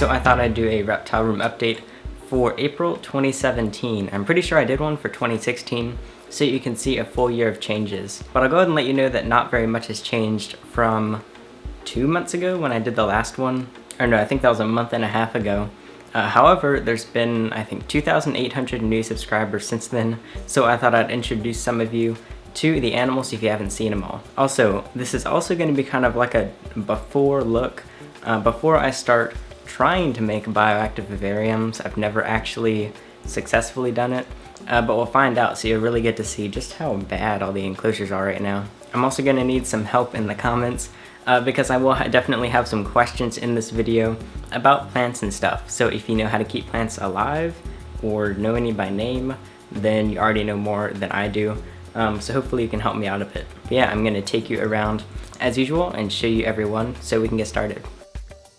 So I thought I'd do a Reptile Room update for April 2017. I'm pretty sure I did one for 2016, so you can see a full year of changes. But I'll go ahead and let you know that not very much has changed from 2 months ago when I did the last one. Or no, I think that was a month and a half ago. However, there's been, I think, 2,800 new subscribers since then, so I thought I'd introduce some of you to the animals if you haven't seen them all. Also, this is also going to be kind of like a before look. Before I start trying to make bioactive vivariums, I've never actually successfully done it, but we'll find out, so you'll really get to see just how bad all the enclosures are right now. I'm also going to need some help in the comments, because I will definitely have some questions in this video about plants and stuff. So if you know how to keep plants alive or know any by name, then you already know more than I do. So hopefully you can help me out a bit. But yeah, I'm going to take you around as usual and show you everyone so we can get started.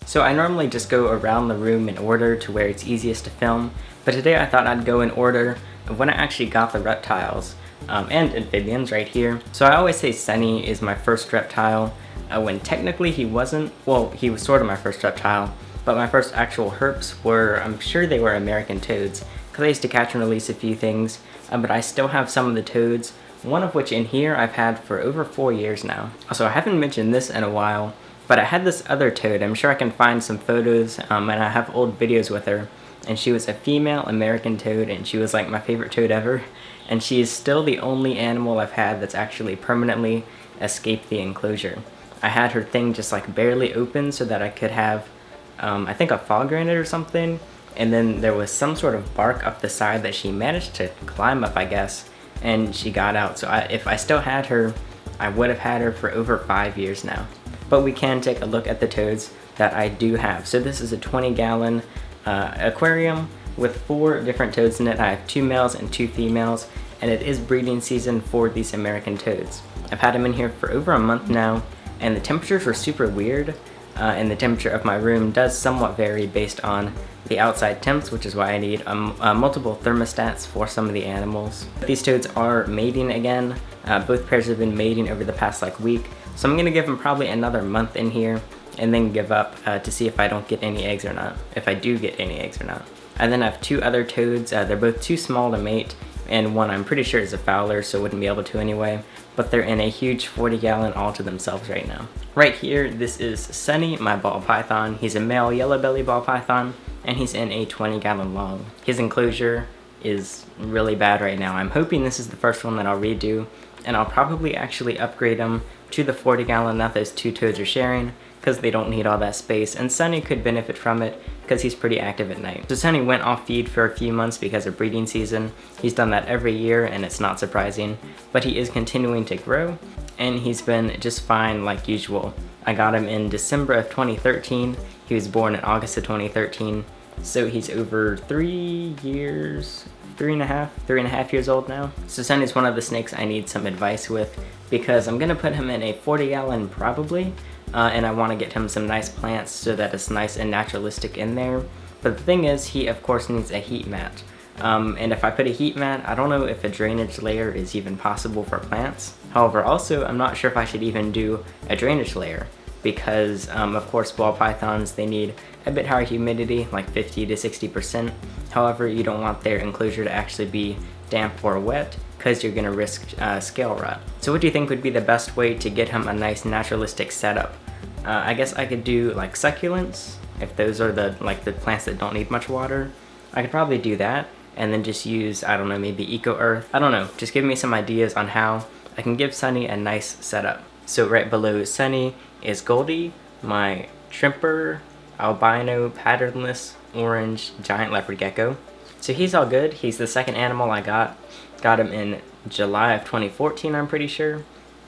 So I normally just go around the room in order to where it's easiest to film, but today I thought I'd go in order of when I actually got the reptiles and amphibians right here. So I always say Sunny is my first reptile, when technically he wasn't. Well, he was sort of my first reptile, but my first actual herps were, I'm sure they were American toads, because I used to catch and release a few things, but I still have some of the toads, one of which in here I've had for over 4 years now. Also, I haven't mentioned this in a while, but I had this other toad. I'm sure I can find some photos, and I have old videos with her, and she was a female American toad, and she was like my favorite toad ever, and she is still the only animal I've had that's actually permanently escaped the enclosure. I had her thing just like barely open so that I could have, I think, a fog granite or something, and then there was some sort of bark up the side that she managed to climb up, I guess, and she got out. So if I still had her, I would have had her for over 5 years now. But we can take a look at the toads that I do have. So this is a 20-gallon aquarium with 4 different toads in it. I have 2 males and 2 females, and it is breeding season for these American toads. I've had them in here for over a month now, and the temperatures were super weird, and the temperature of my room does somewhat vary based on the outside temps, which is why I need multiple thermostats for some of the animals. These toads are mating again. Both pairs have been mating over the past week, so I'm gonna give them probably another month in here and then give up to see if I don't get any eggs or not, if I do get any eggs or not. I then have 2 other toads. They're both too small to mate, and one I'm pretty sure is a fowler, so wouldn't be able to anyway, but they're in a huge 40-gallon all to themselves right now. Right here, this is Sunny, my ball python. He's a male yellow belly ball python, and he's in a 20-gallon long. His enclosure is really bad right now. I'm hoping this is the first one that I'll redo, and I'll probably actually upgrade him to the 40-gallon that those 2 toads are sharing, because they don't need all that space, and Sunny could benefit from it because he's pretty active at night. So Sunny went off feed for a few months because of breeding season. He's done that every year, and it's not surprising, but he is continuing to grow, and he's been just fine like usual. I got him in December of 2013. He was born in August of 2013, so he's over 3 years, 3.5 years old now. So Sunny's one of the snakes I need some advice with, because I'm gonna put him in a 40-gallon probably, and I want to get him some nice plants so that it's nice and naturalistic in there. But the thing is, he of course needs a heat mat. And if I put a heat mat, I don't know if a drainage layer is even possible for plants. However, also, I'm not sure if I should even do a drainage layer, because of course ball pythons, they need a bit higher humidity, like 50 to 60%. However, you don't want their enclosure to actually be damp or wet, because you're gonna risk scale rot. So what do you think would be the best way to get him a nice naturalistic setup? I guess I could do like succulents, if those are the plants that don't need much water. I could probably do that, and then just use, I don't know, maybe eco earth. I don't know, just give me some ideas on how I can give Sunny a nice setup. So right below Sunny is Goldie, my Trimper albino patternless orange giant leopard gecko. So he's all good. He's the second animal I got. Got him in July of 2014, I'm pretty sure.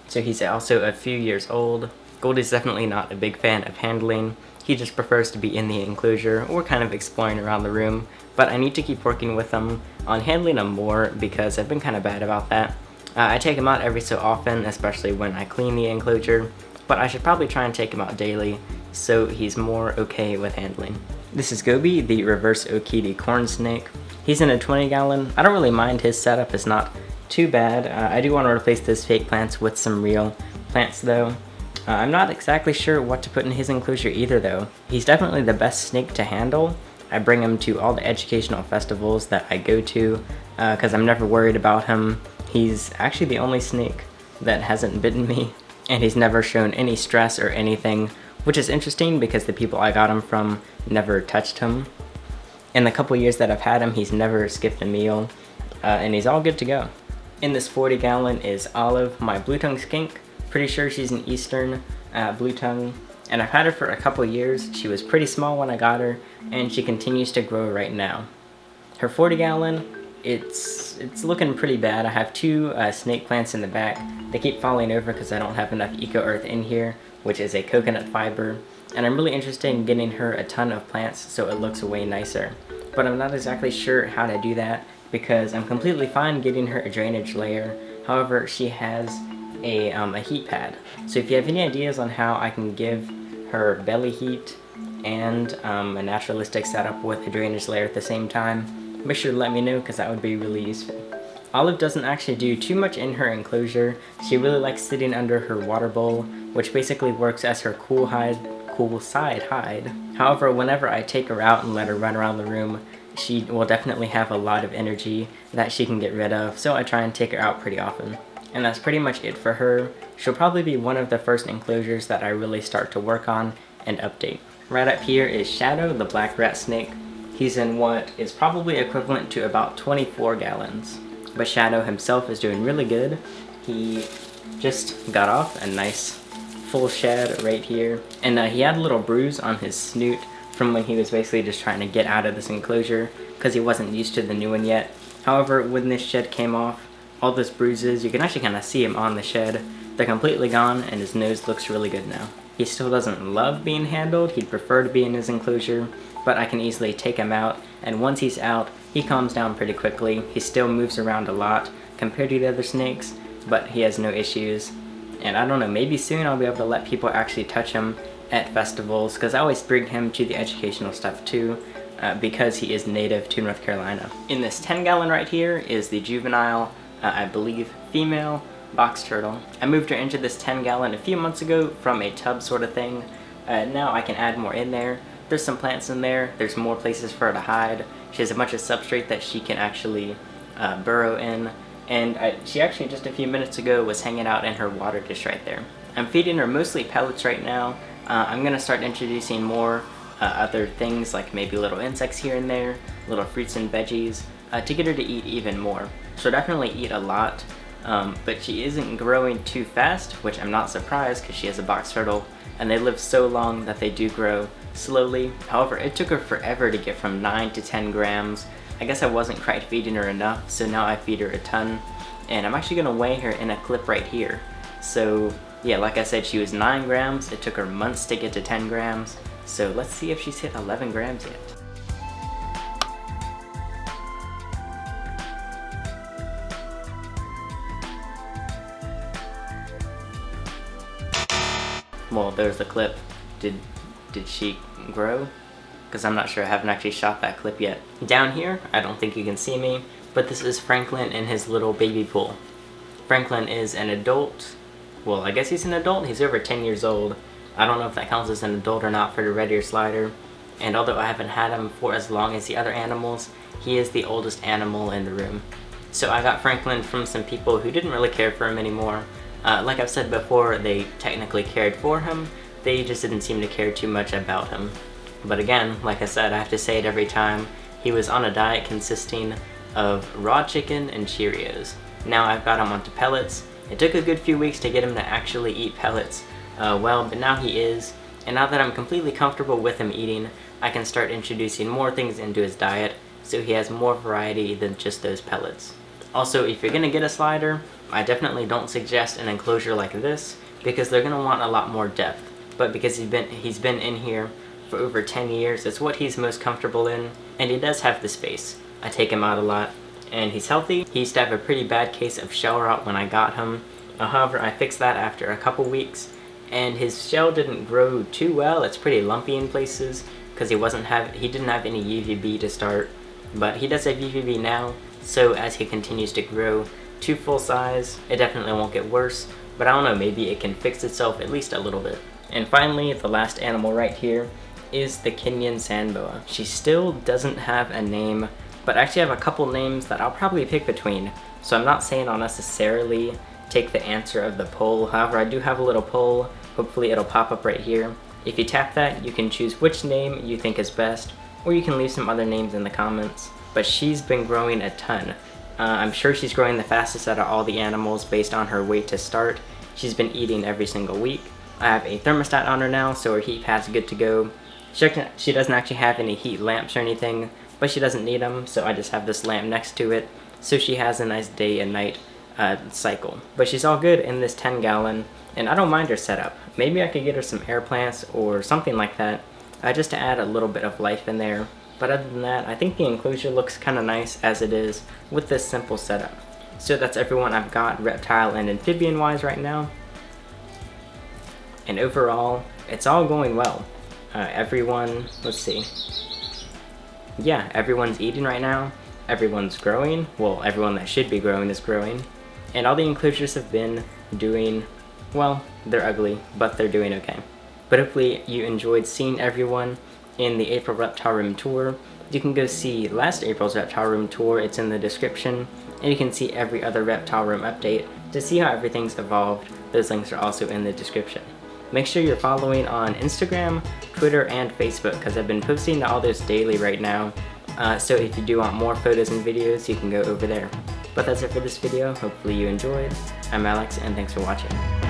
So he's also a few years old. Goldie's definitely not a big fan of handling. He just prefers to be in the enclosure or kind of exploring around the room. But I need to keep working with him on handling him more, because I've been kind of bad about that. I take him out every so often, especially when I clean the enclosure, but I should probably try and take him out daily so he's more okay with handling. This is Gobe, the reverse Okiti corn snake. He's in a 20-gallon. I don't really mind his setup, it's not too bad. I do want to replace those fake plants with some real plants though. I'm not exactly sure what to put in his enclosure either though. He's definitely the best snake to handle. I bring him to all the educational festivals that I go to because I'm never worried about him. He's actually the only snake that hasn't bitten me, and he's never shown any stress or anything, which is interesting because the people I got him from never touched him. In the couple years that I've had him, he's never skipped a meal, and he's all good to go. In this 40-gallon is Olive, my blue-tongue skink. Pretty sure she's an eastern blue-tongue, and I've had her for a couple years. She was pretty small when I got her, and she continues to grow right now. Her 40-gallon, it's looking pretty bad. I have two snake plants in the back. They keep falling over because I don't have enough eco earth in here, which is a coconut fiber, and I'm really interested in getting her a ton of plants so it looks way nicer. But I'm not exactly sure how to do that because I'm completely fine getting her a drainage layer. However, she has a heat pad. So if you have any ideas on how I can give her belly heat and a naturalistic setup with a drainage layer at the same time, make sure to let me know because that would be really useful. Olive doesn't actually do too much in her enclosure. She really likes sitting under her water bowl, which basically works as her cool side hide. However, whenever I take her out and let her run around the room, she will definitely have a lot of energy that she can get rid of, so I try and take her out pretty often. And that's pretty much it for her. She'll probably be one of the first enclosures that I really start to work on and update. Right up here is Shadow, the black rat snake. He's in what is probably equivalent to about 24 gallons. But Shadow himself is doing really good. He just got off a nice full shed right here. And he had a little bruise on his snoot from when he was basically just trying to get out of this enclosure because he wasn't used to the new one yet. However, when this shed came off, all those bruises, you can actually kind of see him on the shed. They're completely gone and his nose looks really good now. He still doesn't love being handled. He'd prefer to be in his enclosure, but I can easily take him out, and once he's out, he calms down pretty quickly. He still moves around a lot compared to the other snakes, but he has no issues. And I don't know, maybe soon I'll be able to let people actually touch him at festivals, because I always bring him to the educational stuff too, because he is native to North Carolina. In this 10-gallon right here is the juvenile, I believe, female box turtle. I moved her into this 10-gallon a few months ago from a tub sort of thing. Now I can add more in there. There's some plants in there. There's more places for her to hide. She has a bunch of substrate that she can actually burrow in. And she actually just a few minutes ago was hanging out in her water dish right there. I'm feeding her mostly pellets right now. I'm gonna start introducing more other things like maybe little insects here and there, little fruits and veggies, to get her to eat even more. She'll definitely eat a lot, but she isn't growing too fast, which I'm not surprised because she is a box turtle and they live so long that they do grow slowly. However, it took her forever to get from 9 to 10 grams. I guess I wasn't quite feeding her enough, so now I feed her a ton, and I'm actually gonna weigh her in a clip right here. So yeah, like I said, she was 9 grams. It took her months to get to 10 grams. So let's see if she's hit 11 grams yet. Well, there's the clip. Did she grow? Because I'm not sure. I haven't actually shot that clip yet. Down here, I don't think you can see me, but this is Franklin in his little baby pool. Franklin is an adult. Well, I guess he's an adult. He's over 10 years old. I don't know if that counts as an adult or not for the red ear slider. And although I haven't had him for as long as the other animals, he is the oldest animal in the room. So I got Franklin from some people who didn't really care for him anymore. Like I've said before, they technically cared for him. They just didn't seem to care too much about him. But again, like I said, I have to say it every time, he was on a diet consisting of raw chicken and Cheerios. Now I've got him onto pellets. It took a good few weeks to get him to actually eat pellets well, but now he is. And now that I'm completely comfortable with him eating, I can start introducing more things into his diet so he has more variety than just those pellets. Also, if you're gonna get a slider, I definitely don't suggest an enclosure like this because they're gonna want a lot more depth. But because he's been in here for over 10 years, it's what he's most comfortable in, and he does have the space. I take him out a lot, and he's healthy. He used to have a pretty bad case of shell rot when I got him. However, I fixed that after a couple weeks, and his shell didn't grow too well. It's pretty lumpy in places because he didn't have any UVB to start, but he does have UVB now. So as he continues to grow too full size. It definitely won't get worse, but I don't know, maybe it can fix itself at least a little bit. And finally, the last animal right here is the Kenyan Sand Boa. She still doesn't have a name, but actually I have a couple names that I'll probably pick between. So I'm not saying I'll necessarily take the answer of the poll. However, I do have a little poll. Hopefully it'll pop up right here. If you tap that, you can choose which name you think is best, or you can leave some other names in the comments. But she's been growing a ton. I'm sure she's growing the fastest out of all the animals based on her weight to start. She's been eating every single week. I have a thermostat on her now, so her heat pad's good to go. She doesn't actually have any heat lamps or anything, but she doesn't need them, so I just have this lamp next to it, so she has a nice day and night cycle. But she's all good in this 10-gallon, and I don't mind her setup. Maybe I could get her some air plants or something like that, just to add a little bit of life in there. But other than that, I think the enclosure looks kind of nice as it is with this simple setup. So that's everyone I've got reptile and amphibian wise right now. And overall, it's all going well. Everyone, let's see. Yeah, everyone's eating right now. Everyone's growing. Well, everyone that should be growing is growing. And all the enclosures have been doing, well, they're ugly, but they're doing okay. But hopefully you enjoyed seeing everyone in the April Reptile Room tour. You can go see last April's Reptile Room tour, it's in the description. And you can see every other Reptile Room update to see how everything's evolved. Those links are also in the description. Make sure you're following on Instagram, Twitter, and Facebook, because I've been posting to all those daily right now. So if you do want more photos and videos, you can go over there. But that's it for this video. Hopefully you enjoyed. I'm Alex, and thanks for watching.